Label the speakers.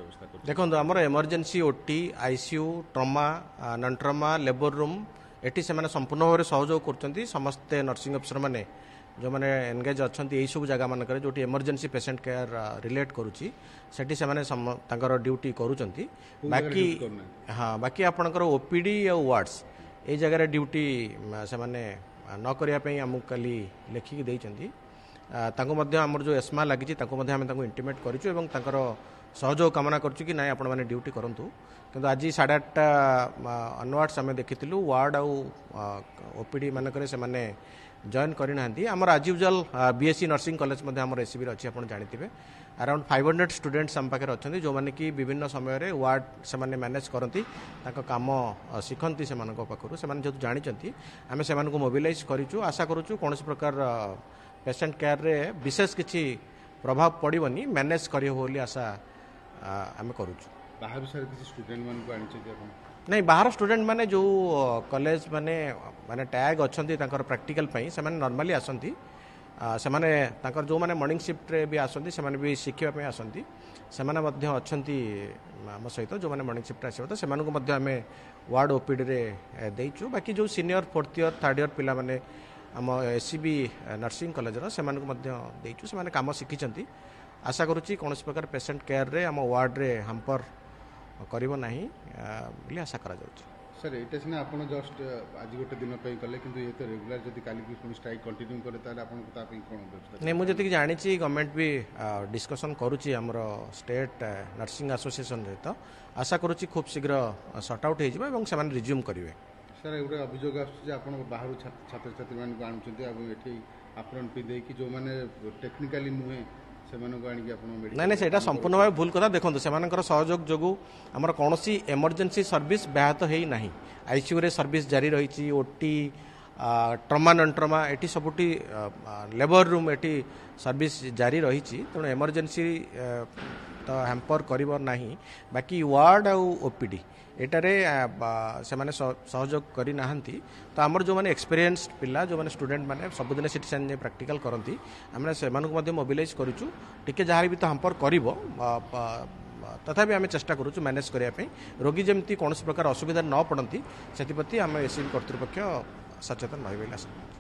Speaker 1: व्यवस्था कर
Speaker 2: देखो आमर emergency OT ICU trauma non trauma labour room एटी से संपूर्ण भाव में सहयोग कर समस्ते नर्सिंग अफिसर मैंने जो मैंने एनगेज अच्छा यही सब जगह मानक जो एमरजेंसी पेसेंट केयर रिलेट करुच्ची सेठी से ड्यूटी करुँच बाकी हाँ बाकी आपणकर ओपीडी और वार्ड्स ये जगह ड्यूटी से न करने आमको कल लिखिकी देती आमर जो एस्मा लगी इंटीमेट करूँ सहयोग कामना करुँ कि ना आपण मैंने ड्यूटी करूँ किंतु आज 8:30 अनवर्ड्स आम देखी वार्ड ओपीडी मानक से जॉइन करना आमर आज यूजुअल बीएससी नर्सिंग कॉलेज आम एससीबी अच्छी आप जानते अराउंड 500 स्टूडेंट्स आम पाखे अच्छा जो मैंने कि विभिन्न समय वार्ड से मैनेज करती कम शिखती से पाखु से जो जानते आम से मोबिलाइज करूँ आशा करूँ कौन प्रकार पेसेंट केयर रे विशेष किसी प्रभाव पड़ोनी मैनेज कर आशा आम करूँ
Speaker 1: बाहर विषय किसी स्टूडेंट मान
Speaker 2: नहीं बाहर स्टूडेंट माने जो कॉलेज माने माने टैग अच्छा प्रैक्टिकल से नॉर्मली आसती से माने जो माने मॉर्निंग शिफ्ट रे भी आसती से माने भी शिखा आसती से माने अच्छा आम सहित जो मैंने मॉर्निंग शिफ्ट आसो तो से आम वार्ड ओपीडी रे देचु बाकी जो senior 4th year 3rd year पिला माने आम एससीबी नर्सिंग कॉलेज देचु से काम शिखी आशा करुच्ची कौन प्रकार पेसेंट केयर रे आम वार्ड रे हाम्पर करिबो नहीं बोली आशा करा जाउची
Speaker 1: सर एटा सिना आपण जस्ट आज गोटे दिन पे कले किंतु ये तो रेगुलर जदी काली की स्ट्राइक कंटिन्यू करे ताले आपण को ता पे कोन व्यवस्था
Speaker 2: नहीं मुझे जानी गवर्नमेंट भी डिस्कशन करुच्ची हमर स्टेट नर्सिंग एसोसिएशन रे तो आशा करुच्ची खूब शीघ्र सॉर्ट आउट हो एवं से रिज्यूम करेंगे
Speaker 1: सर गोटे अभियोग आसान बाहर छात्र छात्री मान आणुचंती एठी आप्रन पी दे कि जो माने टेक्निकली नुहे
Speaker 2: नहीं नहीं से संपूर्ण भाव भूल कथा देखो से सहयोग जो आमर कौन एमरजेंसी सर्विस ब्याहत हो ना आईसीयू रे सर्विस जारी रही ओटी ट्रमा नन ट्रमा एटी सबुटी लेबर रूम एटी सर्विस जारी रही तेणु एमरजेंसी तो हैम्पर कर बाकी वार्ड आउ ओपीडी एटारे से माने सहयोग करना तो आमर जो मैंने एक्सपीरियंस पिला जो मैंने स्टूडेंट मैंने सबुदिन सिटीजन प्रैक्टिकल करती आम से मोबिलाइज करूँ टी जहाँ भी तो हैम्पर कर तथापि आम चेष्टा करूँ मैनेज करने रोगी जमी कौन प्रकार असुविधा न पड़ती से आम एससीबी कर्तृपक्ष सचेतन रही आशा